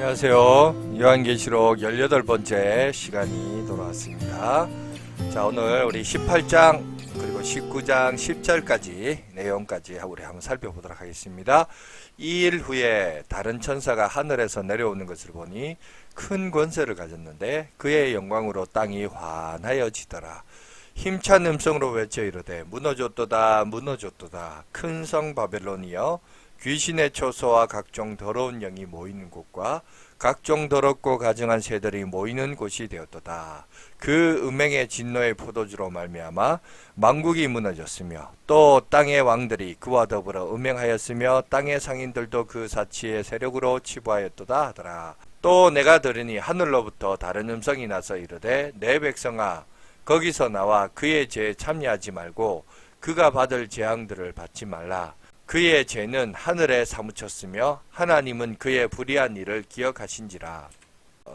안녕하세요. 요한계시록 18번째 시간이 돌아왔습니다. 자, 오늘 우리 18장 그리고 19장 10절까지 내용까지 우리 한번 살펴보도록 하겠습니다. 2일 후에 다른 천사가 하늘에서 내려오는 것을 보니 큰 권세를 가졌는데 그의 영광으로 땅이 환하여지더라. 힘찬 음성으로 외쳐 이르되 무너졌도다 무너졌도다 큰 성 바벨론이여 귀신의 초소와 각종 더러운 영이 모이는 곳과 각종 더럽고 가증한 새들이 모이는 곳이 되었도다. 그 음행의 진노의 포도주로 말미암아 만국이 무너졌으며 또 땅의 왕들이 그와 더불어 음행하였으며 땅의 상인들도 그 사치의 세력으로 치부하였도다 하더라. 또 내가 들으니 하늘로부터 다른 음성이 나서 이르되 내 백성아 거기서 나와 그의 죄에 참여하지 말고 그가 받을 재앙들을 받지 말라. 그의 죄는 하늘에 사무쳤으며 하나님은 그의 불의한 일을 기억하신지라.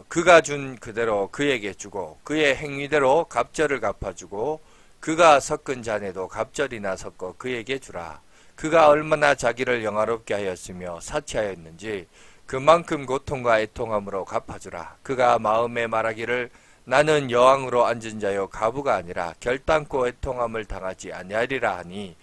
그가 준 그대로 그에게 주고 그의 행위대로 갑절을 갚아주고 그가 섞은 잔에도 갑절이나 섞어 그에게 주라. 그가 얼마나 자기를 영화롭게 하였으며 사치하였는지 그만큼 고통과 애통함으로 갚아주라. 그가 마음에 말하기를 나는 여왕으로 앉은 자요 가부가 아니라 결단코 애통함을 당하지 아니하리라 하니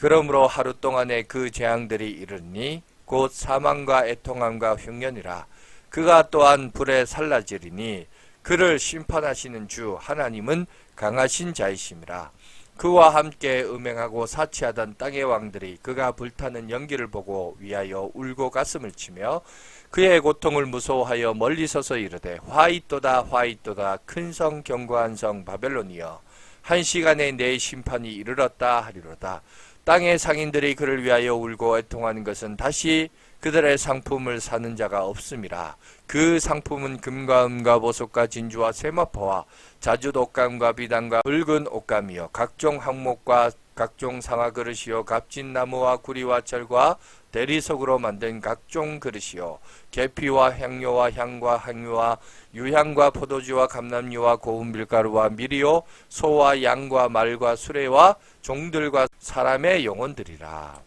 그러므로 하루 동안에 그 재앙들이 이르니 곧 사망과 애통함과 흉년이라. 그가 또한 불에 살라지리니 그를 심판하시는 주 하나님은 강하신 자이심이라. 그와 함께 음행하고 사치하던 땅의 왕들이 그가 불타는 연기를 보고 위하여 울고 가슴을 치며 그의 고통을 무서워하여 멀리 서서 이르되 화이또다 화이또다 큰 성 견고한 성 바벨론이여 한 시간에 내 심판이 이르렀다 하리로다. 땅의 상인들이 그를 위하여 울고 애통하는 것은 다시 그들의 상품을 사는 자가 없음이라. 그 상품은 금과 은과 보석과 진주와 세마포와 자주 옷감과 비단과 붉은 옷감이요 각종 항목과 각종 상아 그릇이요 값진 나무와 구리와 철과 대리석으로 만든 각종 그릇이요 계피와 향료와 향과 향유와 유향과 포도주와 감람유와 고운 밀가루와 밀이요 소와 양과 말과 수레와 종들과 사람의 영혼들이라.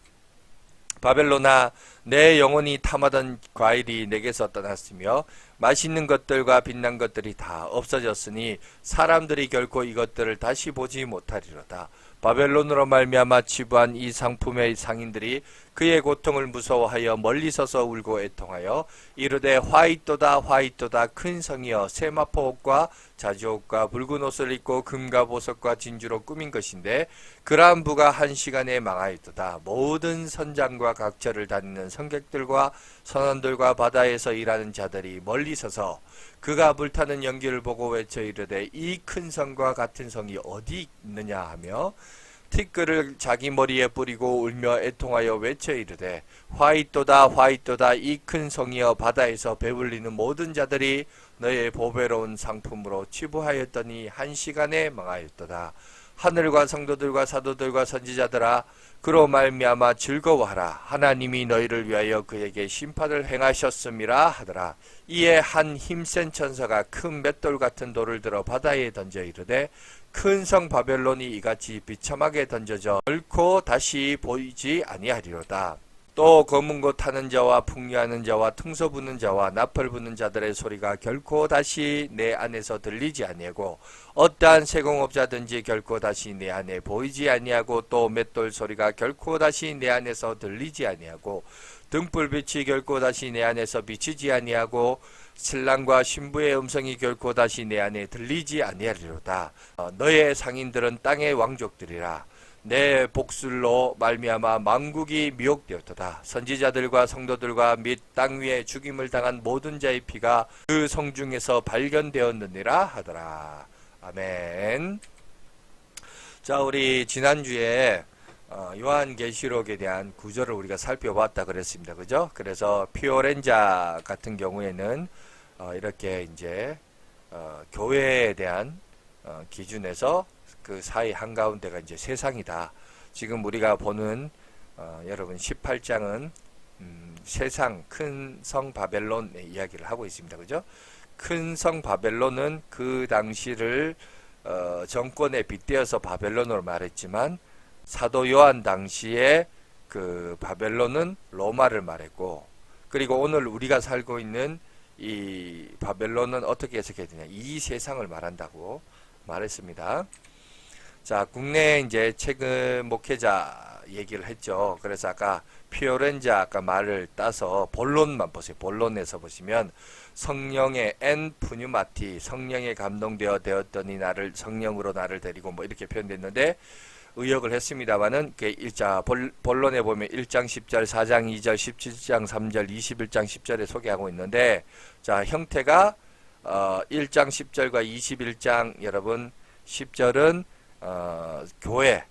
바벨론아 내 영혼이 탐하던 과일이 내게서 떠났으며 맛있는 것들과 빛난 것들이 다 없어졌으니 사람들이 결코 이것들을 다시 보지 못하리로다. 바벨론으로 말미암아 치부한 이 상품의 상인들이 그의 고통을 무서워하여 멀리 서서 울고 애통하여 이르되 화이또다 화이또다 큰 성이여 세마포 옷과 자주옷과 붉은 옷을 입고 금과 보석과 진주로 꾸민 것인데 그러한 부가 한 시간에 망하였도다. 모든 선장과 각처를 다니는 성객들과 선원들과 바다에서 일하는 자들이 멀리 서서 그가 불타는 연기를 보고 외쳐 이르되 이 큰 성과 같은 성이 어디 있느냐 하며 티끌을 자기 머리에 뿌리고 울며 애통하여 외쳐 이르되 화이또다 화이또다 이 큰 성이여 바다에서 배불리는 모든 자들이 너의 보배로운 상품으로 치부하였더니 한 시간에 망하였도다. 하늘과 성도들과 사도들과 선지자들아 그로 말미암아 즐거워하라. 하나님이 너희를 위하여 그에게 심판을 행하셨음이라 하더라. 이에 한 힘센 천사가 큰 맷돌 같은 돌을 들어 바다에 던져 이르되 큰 성 바벨론이 이같이 비참하게 던져져 결코 다시 보이지 아니하리로다. 또 검은 고 타는 자와 풍류하는 자와 퉁소 부는 자와 나팔 부는 자들의 소리가 결코 다시 내 안에서 들리지 아니하고 어떠한 세공업자든지 결코 다시 내 안에 보이지 아니하고 또 맷돌 소리가 결코 다시 내 안에서 들리지 아니하고 등불빛이 결코 다시 내 안에서 비치지 아니하고 신랑과 신부의 음성이 결코 다시 내 안에 들리지 아니하리로다. 너의 상인들은 땅의 왕족들이라. 내 복술로 말미암아 만국이 미혹되었도다. 선지자들과 성도들과 및 땅 위에 죽임을 당한 모든 자의 피가 그 성 중에서 발견되었느니라 하더라. 아멘. 자, 우리 지난주에 요한계시록에 대한 구절을 우리가 살펴봤다 그랬습니다. 그죠? 그래서 피오렌자 같은 경우에는 이렇게 이제 교회에 대한 기준에서 그 사이 한가운데가 이제 세상이다. 지금 우리가 보는 여러분 18장은 세상 큰 성 바벨론의 이야기를 하고 있습니다. 그죠? 큰 성 바벨론은 그 당시를 정권에 빗대어서 바벨론으로 말했지만 사도 요한 당시에 그 바벨론은 로마를 말했고 그리고 오늘 우리가 살고 있는 이 바벨론은 어떻게 해석해야 되냐? 이 세상을 말한다고 말했습니다. 자, 국내 이제 최근 목회자 얘기를 했죠. 그래서 아까 피오렌자 아까 말을 따서 본론만 보세요. 본론에서 보시면 성령의 엔 푸뉴마티, 성령에 감동되어 되었더니 나를 성령으로 나를 데리고 뭐 이렇게 표현됐는데 의역을 했습니다만은 그 일자 본론에 보면 1장 10절, 4장 2절, 17장 3절, 21장 10절에 소개하고 있는데, 자, 형태가 1장 10절과 21장 여러분 10절은 교회,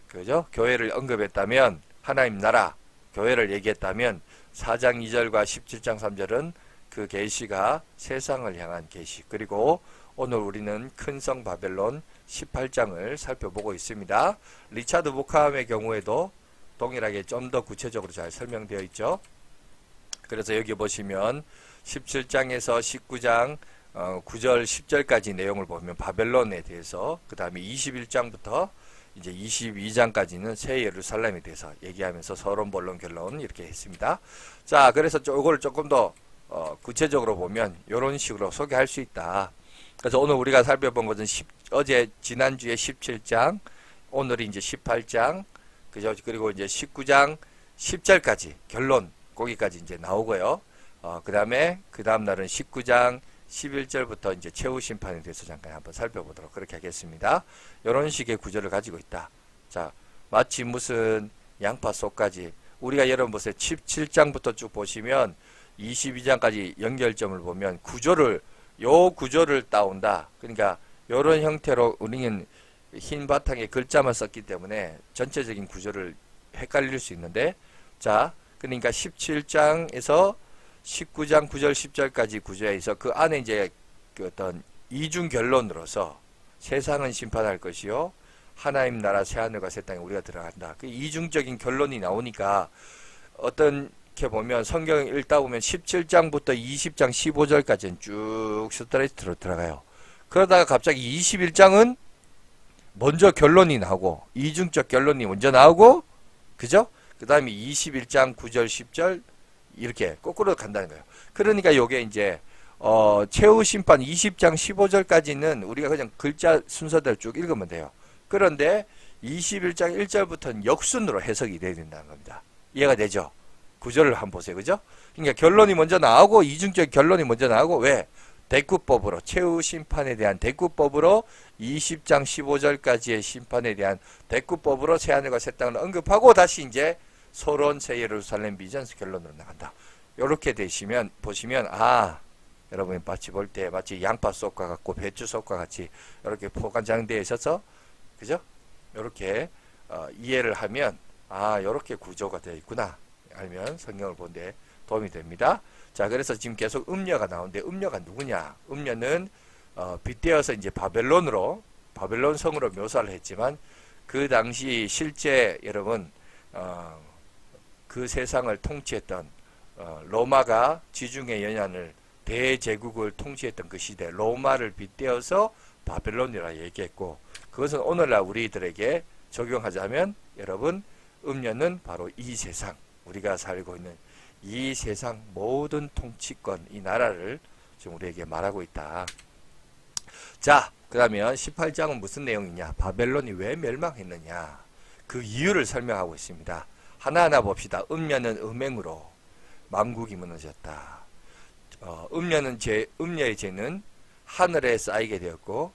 그죠? 교회를 언급했다면 하나님 나라, 교회를 얘기했다면 4장 2절과 17장 3절은 그 계시가 세상을 향한 계시, 그리고 오늘 우리는 큰 성 바벨론 18장을 살펴보고 있습니다. 리차드 부캄의 경우에도 동일하게 좀 더 구체적으로 잘 설명되어 있죠. 그래서 여기 보시면 17장에서 19장 9절 10절까지 내용을 보면 바벨론에 대해서, 그 다음에 21장부터 이제 22장까지는 새 예루살렘에 대해서 얘기하면서 서론, 본론, 결론 이렇게 했습니다. 자, 그래서 이걸 조금 더 구체적으로 보면 이런 식으로 소개할 수 있다. 그래서 오늘 우리가 살펴본 것은 어제 지난주에 17장, 오늘이 이제 18장, 그죠? 그리고 이제 19장 10절까지 결론 거기까지 이제 나오고요. 그 다음 날은 19장 11절부터 이제 최후 심판에 대해서 잠깐 한번 살펴보도록 그렇게 하겠습니다. 이런 식의 구조를 가지고 있다. 자, 마치 무슨 양파 속까지, 우리가 여러분 보세요. 17장부터 쭉 보시면 22장까지 연결점을 보면 요 구조를 따온다. 그러니까 이런 형태로 우리는 흰 바탕에 글자만 썼기 때문에 전체적인 구조를 헷갈릴 수 있는데, 자, 그러니까 17장에서 19장 9절 10절까지 구조에서 그 안에 이제 그 어떤 이중 결론으로서 세상은 심판할 것이요 하나님 나라 새하늘과 새 땅에 우리가 들어간다. 그 이중적인 결론이 나오니까 어떻게 보면 성경을 읽다 보면 17장부터 20장 15절까지는 쭉 스트레이트로 들어가요. 그러다가 갑자기 21장은 먼저 결론이 나오고 이중적 결론이 먼저 나오고, 그죠? 그 다음에 21장 9절 10절 이렇게 거꾸로 간다는 거예요. 그러니까 요게 이제 최후 심판 20장 15절까지는 우리가 그냥 글자 순서대로 쭉 읽으면 돼요. 그런데 21장 1절부터는 역순으로 해석이 돼야 된다는 겁니다. 이해가 되죠? 구조를 한번 보세요. 그죠? 그러니까 결론이 먼저 나오고 이중적 결론이 먼저 나오고, 왜? 대구법으로, 최후 심판에 대한 대구법으로 20장 15절까지의 심판에 대한 대구법으로 새하늘과 새 땅을 언급하고 다시 이제 서론 새 예루살렘 비전 결론으로 나간다. 이렇게 되시면 보시면, 여러분이 마치 볼 때 마치 양파 속과 같고 배추 속과 같이 이렇게 포간장되어 있어서, 그죠? 이렇게 이해를 하면 이렇게 구조가 되어 있구나, 알면 성경을 보는데 도움이 됩니다. 자, 그래서 지금 계속 음녀가 나오는데, 음녀가 누구냐? 음녀는 빗대어서 이제 바벨론 성으로 묘사를 했지만, 그 당시 실제 여러분 그 세상을 통치했던 로마가 지중해 연안을 대제국을 통치했던 그 시대 로마를 빗대어서 바벨론이라 얘기했고, 그것은 오늘날 우리들에게 적용하자면 여러분 음녀는 바로 이 세상, 우리가 살고 있는 이 세상 모든 통치권, 이 나라를 지금 우리에게 말하고 있다. 자, 그러면 18장은 무슨 내용이냐? 바벨론이 왜 멸망했느냐? 그 이유를 설명하고 있습니다. 하나하나 봅시다. 음녀는 음행으로 만국이 무너졌다. 음녀의 죄는 하늘에 쌓이게 되었고,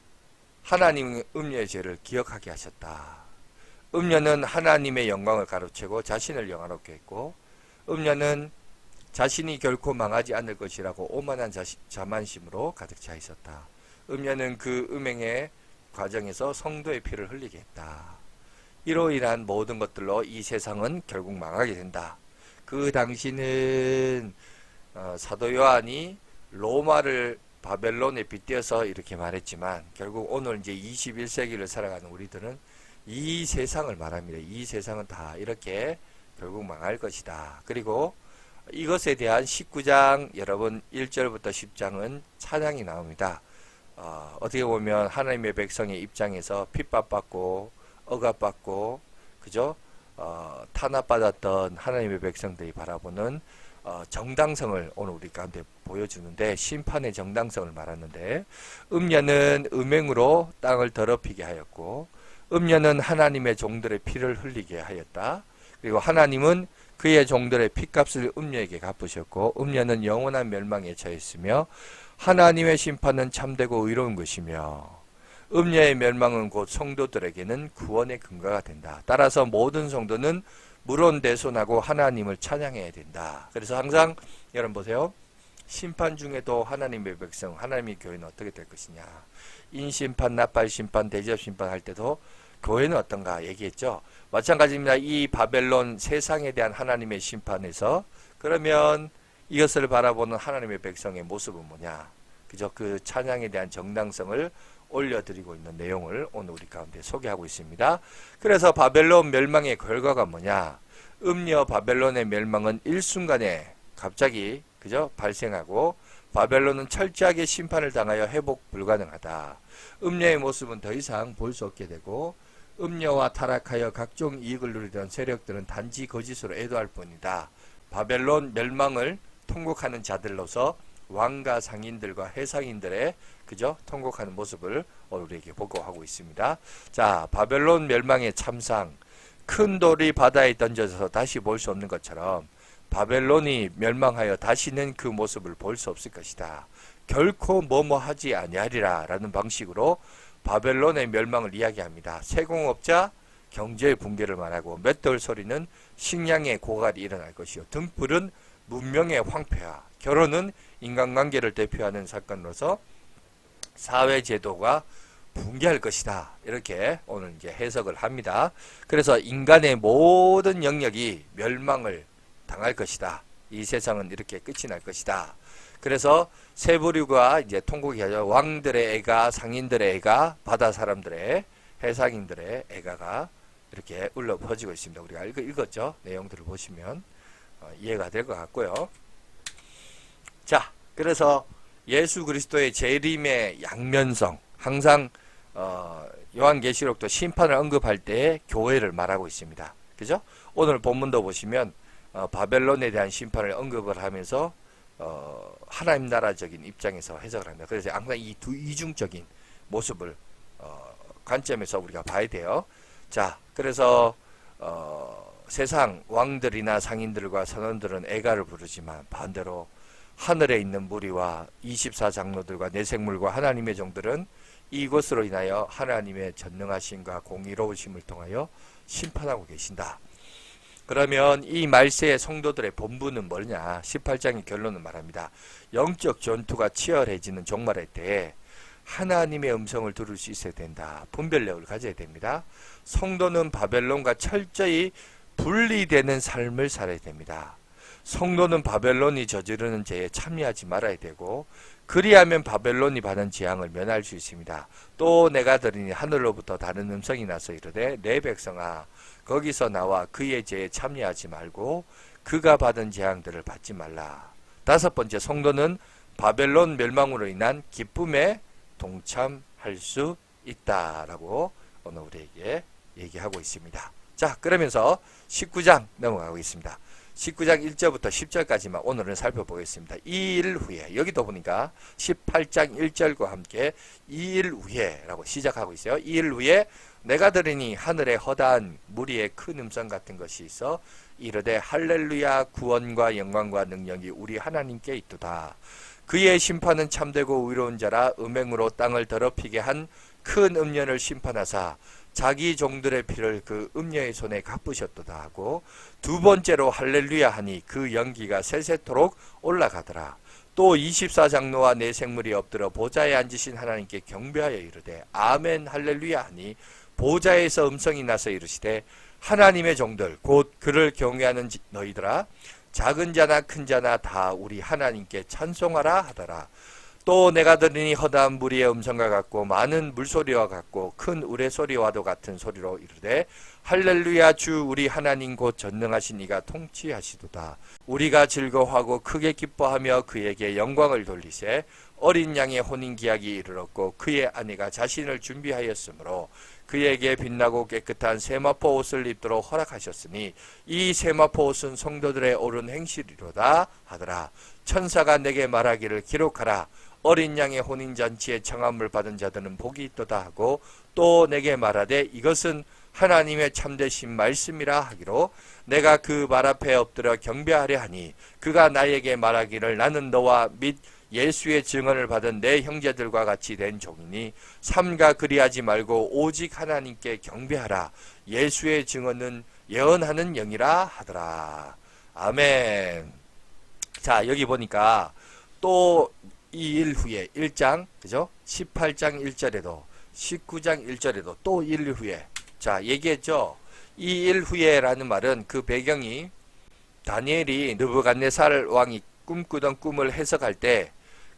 하나님은 음녀의 죄를 기억하게 하셨다. 음녀는 하나님의 영광을 가로채고 자신을 영화롭게 했고, 음녀는 자신이 결코 망하지 않을 것이라고 오만한 자만심으로 가득 차 있었다. 음녀는 그 음행의 과정에서 성도의 피를 흘리게 했다. 이로 인한 모든 것들로 이 세상은 결국 망하게 된다. 그 당시는 사도 요한이 로마를 바벨론에 빗대어서 이렇게 말했지만, 결국 오늘 이제 21세기를 살아가는 우리들은 이 세상을 말합니다. 이 세상은 다 이렇게 결국 망할 것이다. 그리고 이것에 대한 19장 여러분 1절부터 10장은 찬양이 나옵니다. 어떻게 보면 하나님의 백성의 입장에서 핍박받고 억압받고, 그죠? 탄압받았던 하나님의 백성들이 바라보는 정당성을 오늘 우리 가운데 보여주는데, 심판의 정당성을 말하는데, 음녀는 음행으로 땅을 더럽히게 하였고, 음녀는 하나님의 종들의 피를 흘리게 하였다. 그리고 하나님은 그의 종들의 피값을 음녀에게 갚으셨고, 음녀는 영원한 멸망에 처했으며 하나님의 심판은 참되고 의로운 것이며, 음녀의 멸망은 곧 성도들에게는 구원의 근거가 된다. 따라서 모든 성도는 물론대손하고 하나님을 찬양해야 된다. 그래서 항상 여러분 보세요. 심판 중에도 하나님의 백성, 하나님의 교회는 어떻게 될 것이냐. 인심판, 나팔심판, 대접심판 할 때도 교회는 어떤가 얘기했죠. 마찬가지입니다. 이 바벨론 세상에 대한 하나님의 심판에서 그러면 이것을 바라보는 하나님의 백성의 모습은 뭐냐. 그저 그 찬양에 대한 정당성을 올려드리고 있는 내용을 오늘 우리 가운데 소개하고 있습니다. 그래서 바벨론 멸망의 결과가 뭐냐. 음녀 바벨론의 멸망은 일순간에 갑자기 그죠 발생하고, 바벨론은 철저하게 심판을 당하여 회복 불가능하다. 음녀의 모습은 더 이상 볼 수 없게 되고, 음녀와 타락하여 각종 이익을 누리던 세력들은 단지 거짓으로 애도할 뿐이다. 바벨론 멸망을 통곡하는 자들로서 왕과 상인들과 해상인들의 그죠 통곡하는 모습을 오늘 우리에게 보고하고 있습니다. 자, 바벨론 멸망의 참상, 큰 돌이 바다에 던져져서 다시 볼 수 없는 것처럼 바벨론이 멸망하여 다시는 그 모습을 볼 수 없을 것이다. 결코 뭐뭐하지 아니하리라 라는 방식으로 바벨론의 멸망을 이야기합니다. 세공업자 경제의 붕괴를 말하고, 맷돌 소리는 식량의 고갈이 일어날 것이요, 등불은 문명의 황폐화, 결혼은 인간관계를 대표하는 사건으로서 사회제도가 붕괴할 것이다. 이렇게 오늘 이제 해석을 합니다. 그래서 인간의 모든 영역이 멸망을 당할 것이다. 이 세상은 이렇게 끝이 날 것이다. 그래서 세 부류가 이제 통곡이 하죠. 왕들의 애가, 상인들의 애가, 바다 사람들의, 해상인들의 애가가 이렇게 울려 퍼지고 있습니다. 우리가 읽었죠? 내용들을 보시면 이해가 될 것 같고요. 자, 그래서 예수 그리스도의 재림의 양면성, 항상 요한계시록도 심판을 언급할 때 교회를 말하고 있습니다. 그죠? 오늘 본문도 보시면 바벨론에 대한 심판을 언급을 하면서 하나님 나라적인 입장에서 해석을 합니다. 그래서 항상 이 두 이중적인 모습을 관점에서 우리가 봐야 돼요. 자, 그래서 세상 왕들이나 상인들과 선원들은 애가를 부르지만, 반대로 하늘에 있는 무리와 24장로들과 내생물과 하나님의 종들은 이것으로 인하여 하나님의 전능하심과 공의로우심을 통하여 심판하고 계신다. 그러면 이 말세의 성도들의 본분은 뭐냐? 18장의 결론은 말합니다. 영적 전투가 치열해지는 종말의 때에 하나님의 음성을 들을 수 있어야 된다. 분별력을 가져야 됩니다. 성도는 바벨론과 철저히 분리되는 삶을 살아야 됩니다. 성도는 바벨론이 저지르는 죄에 참여하지 말아야 되고, 그리하면 바벨론이 받은 재앙을 면할 수 있습니다. 또 내가 들으니 하늘로부터 다른 음성이 나서 이르되, 내 백성아 거기서 나와 그의 죄에 참여하지 말고 그가 받은 재앙들을 받지 말라. 다섯 번째, 성도는 바벨론 멸망으로 인한 기쁨에 동참할 수 있다라고 오늘 우리에게 얘기하고 있습니다. 자, 그러면서 19장 넘어가고 있습니다. 19장 1절부터 10절까지만 오늘은 살펴보겠습니다. 2일 후에, 여기도 보니까 18장 1절과 함께 2일 후에 라고 시작하고 있어요. 2일 후에 내가 들으니 하늘에 허다한 무리의 큰 음성 같은 것이 있어 이르되, 할렐루야, 구원과 영광과 능력이 우리 하나님께 있도다. 그의 심판은 참되고 의로운 자라. 음행으로 땅을 더럽히게 한 큰 음녀를 심판하사 자기 종들의 피를 그 음녀의 손에 갚으셨도다 하고, 두 번째로 할렐루야 하니 그 연기가 세세토록 올라가더라. 또 24장로와 네 생물이 엎드려 보좌에 앉으신 하나님께 경배하여 이르되, 아멘 할렐루야 하니 보좌에서 음성이 나서 이르시되, 하나님의 종들 곧 그를 경외하는 너희들아, 작은 자나 큰 자나 다 우리 하나님께 찬송하라 하더라. 또 내가 들으니 허다한 무리의 음성과 같고 많은 물소리와 같고 큰 우레소리와도 같은 소리로 이르되, 할렐루야, 주 우리 하나님 곧 전능하신 이가 통치하시도다. 우리가 즐거워하고 크게 기뻐하며 그에게 영광을 돌리세. 어린 양의 혼인기약이 이르렀고 그의 아내가 자신을 준비하였으므로 그에게 빛나고 깨끗한 세마포 옷을 입도록 허락하셨으니 이 세마포 옷은 성도들의 옳은 행실이로다 하더라. 천사가 내게 말하기를 기록하라. 어린 양의 혼인잔치에 청함을 받은 자들은 복이 있도다 하고 또 내게 말하되 이것은 하나님의 참되신 말씀이라 하기로 내가 그 말 앞에 엎드려 경배하려 하니 그가 나에게 말하기를 나는 너와 및 예수의 증언을 받은 내 형제들과 같이 된 종이니 삼가 그리하지 말고 오직 하나님께 경배하라. 예수의 증언은 예언하는 영이라 하더라. 아멘. 자, 여기 보니까 또 이 일 후에 1장 그죠? 18장 1절에도 19장 1절에도 또 일 후에 자 얘기했죠. 이 일 후에라는 말은 그 배경이 다니엘이 느부갓네살 왕이 꿈꾸던 꿈을 해석할 때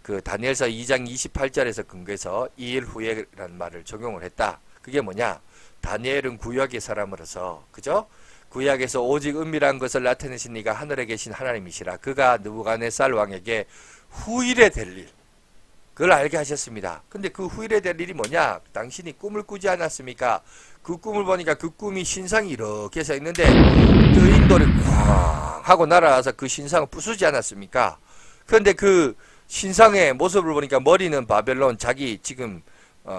그 다니엘서 2장 28절에서 근거해서 이 일 후에라는 말을 적용을 했다. 그게 뭐냐? 다니엘은 구약의 사람으로서 그죠? 구약에서 오직 은밀한 것을 나타내신 이가 하늘에 계신 하나님이시라. 그가 느부갓네살 왕에게 후일에 될 일, 그걸 알게 하셨습니다. 근데 그 후일에 될 일이 뭐냐? 당신이 꿈을 꾸지 않았습니까? 그 꿈을 보니까 그 꿈이 신상이 이렇게 서 있는데 뜨인돌이 쾅 하고 날아와서 그 신상을 부수지 않았습니까? 그런데 그 신상의 모습을 보니까 머리는 바벨론 자기 지금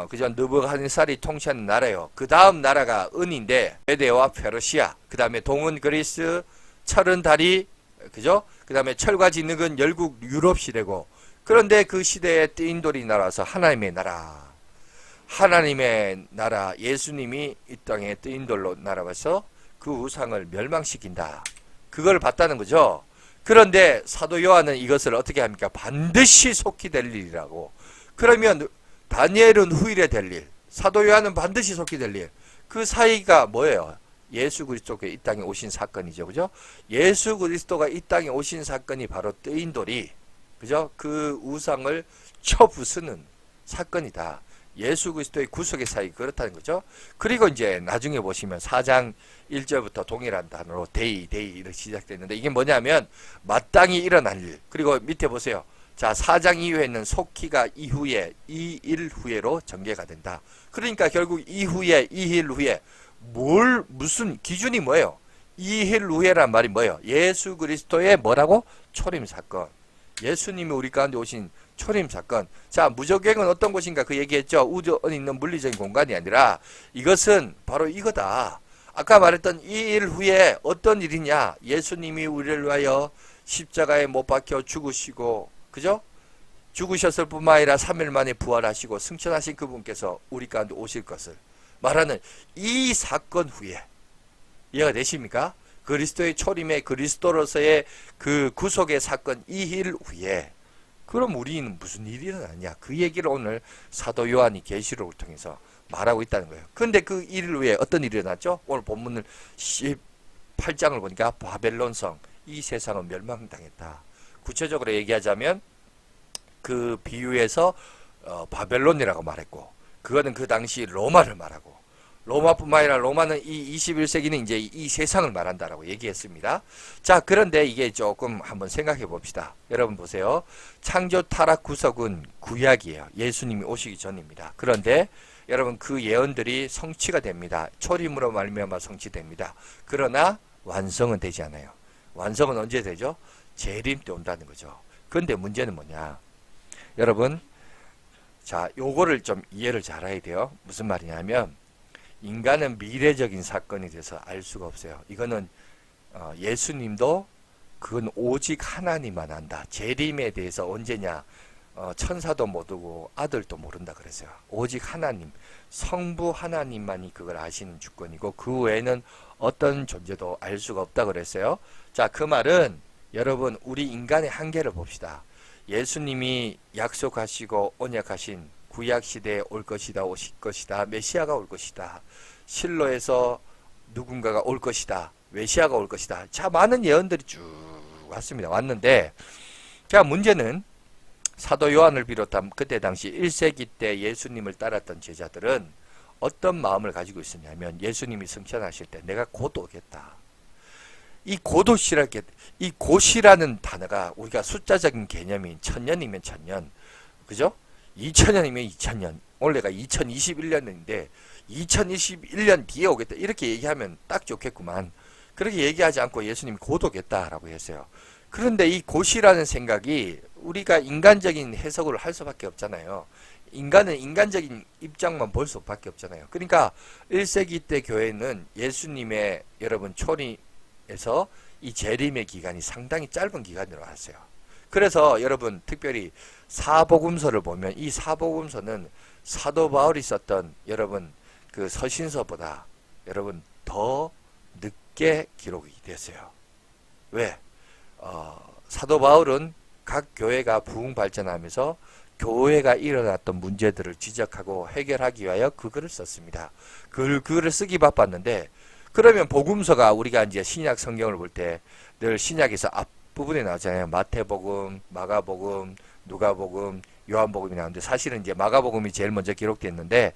그죠? 느부갓네살이 통치하는 나라요. 그 다음 나라가 은인데 메데와 페르시아, 그 다음에 동은 그리스, 철은 다리, 그죠? 그 다음에 철과 짓는 건 열국 유럽 시대고, 그런데 그 시대에 뜨인돌이 날아서 하나님의 나라 예수님이 이 땅에 뜨인돌로 날아와서 그 우상을 멸망시킨다. 그걸 봤다는 거죠. 그런데 사도 요한은 이것을 어떻게 합니까? 반드시 속히 될 일이라고. 그러면 다니엘은 후일에 될 일, 사도 요한은 반드시 속히 될 일. 그 사이가 뭐예요? 예수 그리스도가 이 땅에 오신 사건이죠. 그죠? 예수 그리스도가 이 땅에 오신 사건이 바로 뜨인돌이 그죠? 그 우상을 쳐부수는 사건이다. 예수 그리스도의 구속의 사이 그렇다는 거죠. 그리고 이제 나중에 보시면 4장 1절부터 동일한 단어로 데이 이렇게 시작됐는데 이게 뭐냐면 마땅히 일어날 일. 그리고 밑에 보세요. 자, 4장 이후에는 속히가 이후에 이 일 후에로 전개가 된다. 그러니까 결국 이후에 이 일 후에 무슨 기준이 뭐예요? 이 일 후에란 말이 뭐예요? 예수 그리스도의 뭐라고? 초림 사건. 예수님이 우리 가운데 오신 초림 사건. 자, 무저갱은 어떤 곳인가 그 얘기했죠. 우주에 있는 물리적인 공간이 아니라 이것은 바로 이거다. 아까 말했던 이 일 후에 어떤 일이냐? 예수님이 우리를 위하여 십자가에 못 박혀 죽으시고 그죠? 죽으셨을 뿐만 아니라 3일 만에 부활하시고 승천하신 그분께서 우리 가운데 오실 것을 말하는 이 사건 후에 이해가 되십니까? 그리스도의 초림의 그리스도로서의 그 구속의 사건 이 일 후에 그럼 우리는 무슨 일이 일어나냐? 그 얘기를 오늘 사도 요한이 계시록을 통해서 말하고 있다는 거예요. 근데 그 일 후에 어떤 일이 일어났죠? 오늘 본문을 18장을 보니까 바벨론성 이 세상은 멸망당했다. 구체적으로 얘기하자면 그 비유에서 바벨론이라고 말했고 그거는 그 당시 로마를 말하고 로마뿐만 아니라 로마는 이 21세기는 이제 이 세상을 말한다라고 얘기했습니다. 자, 그런데 이게 조금 한번 생각해 봅시다. 여러분 보세요. 창조 타락 구속은 구약이에요. 예수님이 오시기 전입니다. 그런데 여러분 그 예언들이 성취가 됩니다. 초림으로 말미암아 성취됩니다. 그러나 완성은 되지 않아요. 완성은 언제 되죠? 재림 때 온다는 거죠. 그런데 문제는 뭐냐? 여러분, 자, 요거를 좀 이해를 잘 해야 돼요. 무슨 말이냐면 인간은 미래적인 사건이 돼서 알 수가 없어요. 이거는 예수님도 그건 오직 하나님만 안다. 재림에 대해서 언제냐? 천사도 모르고 아들도 모른다 그랬어요. 오직 하나님, 성부 하나님만이 그걸 아시는 주권이고 그 외에는 어떤 존재도 알 수가 없다 그랬어요. 자, 그 말은 여러분 우리 인간의 한계를 봅시다. 예수님이 약속하시고 언약하신 구약시대에 올 것이다, 오실 것이다, 메시아가 올 것이다, 실로에서 누군가가 올 것이다, 메시아가 올 것이다. 자, 많은 예언들이 쭉 왔습니다. 왔는데 자, 문제는 사도 요한을 비롯한 그때 당시 1세기 때 예수님을 따랐던 제자들은 어떤 마음을 가지고 있었냐면 예수님이 승천하실 때 내가 곧 오겠다. 이 곧오시라게 이 곧이라는 단어가 우리가 숫자적인 개념인 1000년이면 1000년, 그죠? 2000년이면 2000년. 올해가 2021년인데 2021년 뒤에 오겠다 이렇게 얘기하면 딱 좋겠구만. 그렇게 얘기하지 않고 예수님이 곧 오겠다라고 했어요. 그런데 이 곧이라는 생각이 우리가 인간적인 해석을 할 수밖에 없잖아요. 인간은 인간적인 입장만 볼 수밖에 없잖아요. 그러니까 1세기 때 교회는 예수님의 여러분 초림에서 이 재림의 기간이 상당히 짧은 기간으로 왔어요. 그래서 여러분 특별히 사복음서를 보면 이 사복음서는 사도 바울이 썼던 여러분 그 서신서보다 여러분 더 늦게 기록이 됐어요. 왜? 사도 바울은 각 교회가 부흥 발전하면서 교회가 일어났던 문제들을 지적하고 해결하기 위하여 그 글을 썼습니다. 그 글을 쓰기 바빴는데 그러면 복음서가 우리가 이제 신약 성경을 볼 때 늘 신약에서 앞부분에 나오잖아요. 마태복음, 마가복음, 누가복음, 요한복음이 나오는데 사실은 이제 마가복음이 제일 먼저 기록됐는데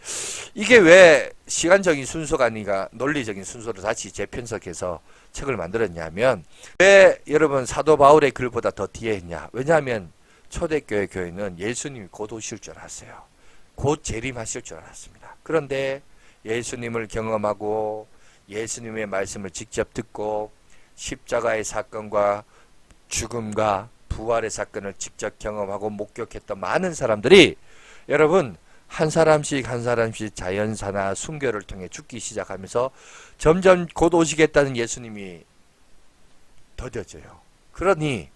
이게 왜 시간적인 순서가 아니라 논리적인 순서로 다시 재편석해서 책을 만들었냐면 왜 여러분 사도 바울의 글보다 더 뒤에 했냐? 왜냐하면 초대교회 교회는 예수님이 곧 오실 줄 알았어요. 곧 재림하실 줄 알았습니다. 그런데 예수님을 경험하고 예수님의 말씀을 직접 듣고 십자가의 사건과 죽음과 부활의 사건을 직접 경험하고 목격했던 많은 사람들이 여러분 한 사람씩 자연사나 순교를 통해 죽기 시작하면서 점점 곧 오시겠다는 예수님이 더뎌져요. 그러니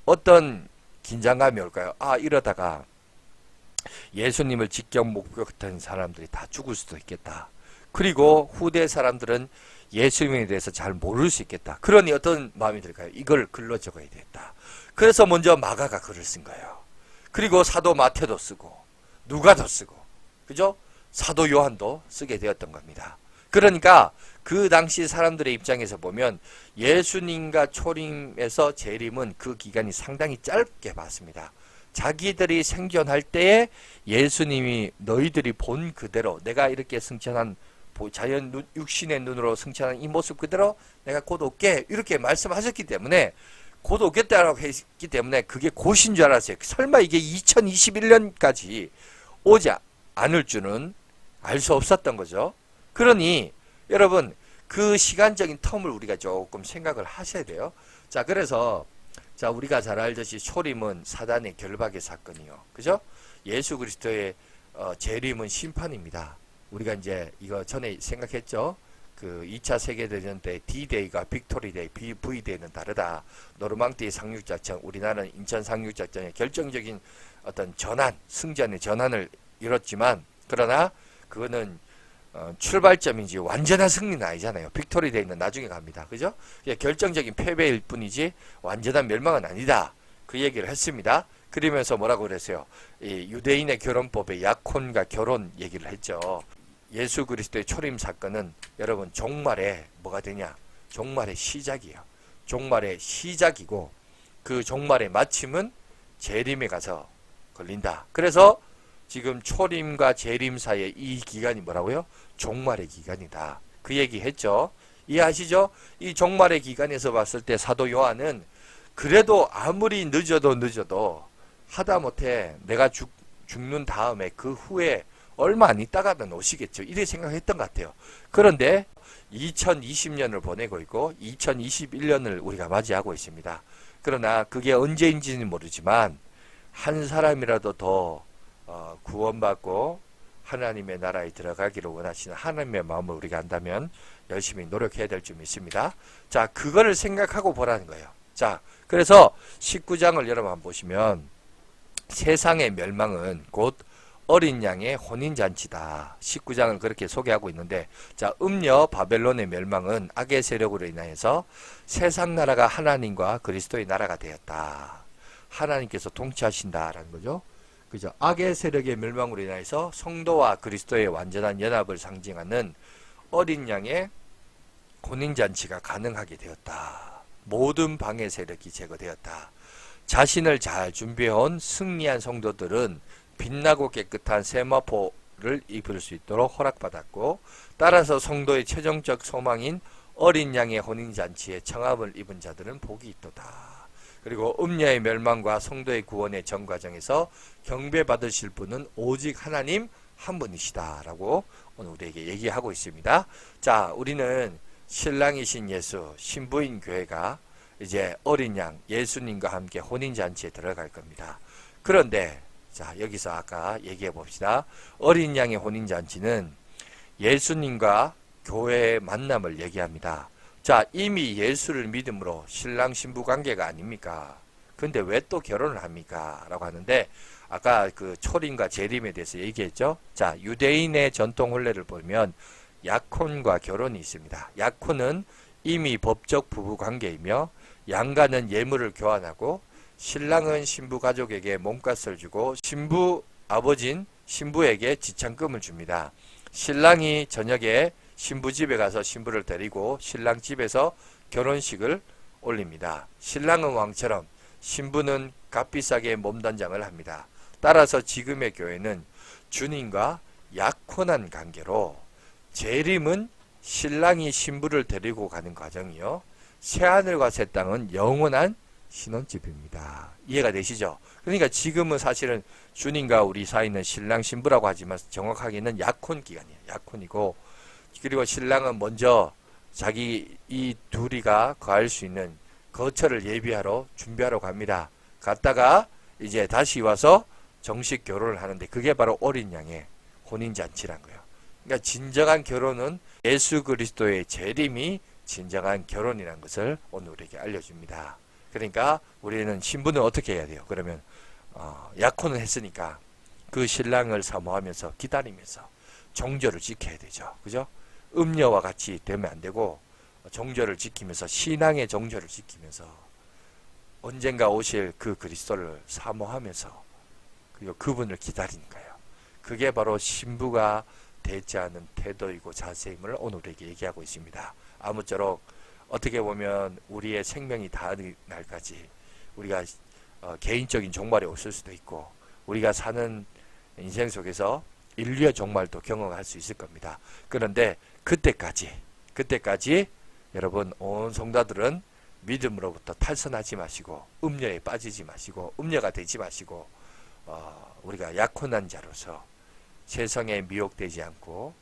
어떤 긴장감이 올까요? 이러다가 예수님을 직접 목격한 사람들이 다 죽을 수도 있겠다. 그리고 후대 사람들은 예수님에 대해서 잘 모를 수 있겠다. 그러니 어떤 마음이 들까요? 이걸 글로 적어야 되겠다. 그래서 먼저 마가가 글을 쓴 거예요. 그리고 사도 마태도 쓰고 누가도 쓰고 그죠? 사도 요한도 쓰게 되었던 겁니다. 그러니까 그 당시 사람들의 입장에서 보면 예수님과 초림에서 재림은 그 기간이 상당히 짧게 봤습니다. 자기들이 생존할 때에 예수님이 너희들이 본 그대로 내가 이렇게 승천한 자연 육신의 눈으로 승천한 이 모습 그대로 내가 곧 올게 이렇게 말씀하셨기 때문에 곧 오겠다라고 했기 때문에 그게 곧인 줄 알았어요. 설마 이게 2021년까지 오지 않을 줄은 알 수 없었던 거죠. 그러니 여러분 그 시간적인 텀을 우리가 조금 생각을 하셔야 돼요. 자, 그래서 자 우리가 잘 알듯이 초림은 사단의 결박의 사건이요. 그죠? 예수 그리스도의 재림은 심판입니다. 우리가 이제 이거 전에 생각했죠. 그 2차 세계대전 때 D-Day가 빅토리데이, V-Day는 다르다. 노르망디 상륙작전, 우리나라는 인천 상륙작전의 결정적인 어떤 전환, 승전의 전환을 이뤘지만 그러나 그거는 출발점이지 완전한 승리는 아니잖아요. 빅토리데이는 나중에 갑니다. 그죠? 결정적인 패배일 뿐이지 완전한 멸망은 아니다. 그 얘기를 했습니다. 그러면서 뭐라고 그랬어요? 이 유대인의 결혼법의 약혼과 결혼 얘기를 했죠. 예수 그리스도의 초림 사건은 여러분 종말에 뭐가 되냐? 종말의 시작이에요. 종말의 시작이고 그 종말의 마침은 재림에 가서 걸린다. 그래서 지금 초림과 재림 사이에 이 기간이 뭐라고요? 종말의 기간이다. 그 얘기 했죠. 이해하시죠? 이 종말의 기간에서 봤을 때 사도 요한은 그래도 아무리 늦어도 하다못해 내가 죽는 다음에 그 후에 얼마 안 있다가는 오시겠죠. 이렇게 생각했던 것 같아요. 그런데 2020년을 보내고 있고 2021년을 우리가 맞이하고 있습니다. 그러나 그게 언제인지는 모르지만 한 사람이라도 더 구원받고 하나님의 나라에 들어가기를 원하시는 하나님의 마음을 우리가 안다면 열심히 노력해야 될 줄 믿습니다. 자, 그거를 생각하고 보라는 거예요. 자, 그래서 19장을 여러분 한번 보시면 세상의 멸망은 곧 어린 양의 혼인잔치다. 19장은 그렇게 소개하고 있는데 자, 음녀 바벨론의 멸망은 악의 세력으로 인하여서 세상 나라가 하나님과 그리스도의 나라가 되었다. 하나님께서 통치하신다라는 거죠. 그죠? 악의 세력의 멸망으로 인하여서 성도와 그리스도의 완전한 연합을 상징하는 어린 양의 혼인잔치가 가능하게 되었다. 모든 방해 세력이 제거되었다. 자신을 잘 준비해온 승리한 성도들은 빛나고 깨끗한 세마포를 입을 수 있도록 허락받았고 따라서 성도의 최종적 소망인 어린 양의 혼인잔치에 청함을 입은 자들은 복이 있도다. 그리고 음녀의 멸망과 성도의 구원의 전 과정에서 경배받으실 분은 오직 하나님 한 분이시다라고 오늘 우리에게 얘기하고 있습니다. 자, 우리는 신랑이신 예수, 신부인 교회가 이제 어린 양 예수님과 함께 혼인잔치에 들어갈 겁니다. 그런데 자, 여기서 아까 얘기해 봅시다. 어린 양의 혼인잔치는 예수님과 교회의 만남을 얘기합니다. 자, 이미 예수를 믿음으로 신랑 신부 관계가 아닙니까? 근데 왜 또 결혼을 합니까? 라고 하는데 아까 그 초림과 재림에 대해서 얘기했죠. 자, 유대인의 전통 혼례를 보면 약혼과 결혼이 있습니다. 약혼은 이미 법적 부부 관계이며 양가는 예물을 교환하고 신랑은 신부 가족에게 몸값을 주고 신부 아버진 신부에게 지참금을 줍니다. 신랑이 저녁에 신부 집에 가서 신부를 데리고 신랑 집에서 결혼식을 올립니다. 신랑은 왕처럼 신부는 값비싸게 몸단장을 합니다. 따라서 지금의 교회는 주님과 약혼한 관계로 재림은 신랑이 신부를 데리고 가는 과정이요. 새하늘과 새 땅은 영원한 신혼집입니다. 이해가 되시죠? 그러니까 지금은 사실은 주님과 우리 사이는 신랑 신부라고 하지만 정확하게는 약혼 기간이에요. 약혼이고 그리고 신랑은 먼저 자기 이 둘이가 거할 수 있는 거처를 예비하러 준비하러 갑니다. 갔다가 이제 다시 와서 정식 결혼을 하는데 그게 바로 어린 양의 혼인잔치란 거예요. 그러니까 진정한 결혼은 예수 그리스도의 재림이 진정한 결혼이라는 것을 오늘 우리에게 알려줍니다. 그러니까 우리는 신부는 어떻게 해야 돼요? 그러면 약혼을 했으니까 그 신랑을 사모하면서 기다리면서 정절을 지켜야 되죠. 그죠? 음녀와 같이 되면 안 되고 정절을 지키면서 신앙의 정절을 지키면서 언젠가 오실 그 그리스도를 사모하면서 그리고 그분을 기다리는 거예요. 그게 바로 신부가 되지 않은 태도이고 자세임을 오늘 우리에게 얘기하고 있습니다. 아무쪼록 어떻게 보면 우리의 생명이 닿는 날까지 우리가 개인적인 종말이 없을 수도 있고 우리가 사는 인생 속에서 인류의 종말도 경험할 수 있을 겁니다. 그런데 그때까지 여러분 온 성도들은 믿음으로부터 탈선하지 마시고 음녀에 빠지지 마시고 음녀가 되지 마시고 우리가 약혼한 자로서 세상에 미혹되지 않고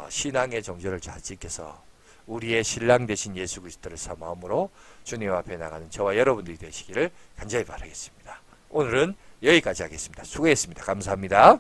신앙의 정절을 잘 지켜서 우리의 신랑 되신 예수 그리스도를 사모함으로 주님 앞에 나가는 저와 여러분들이 되시기를 간절히 바라겠습니다. 오늘은 여기까지 하겠습니다. 수고했습니다. 감사합니다.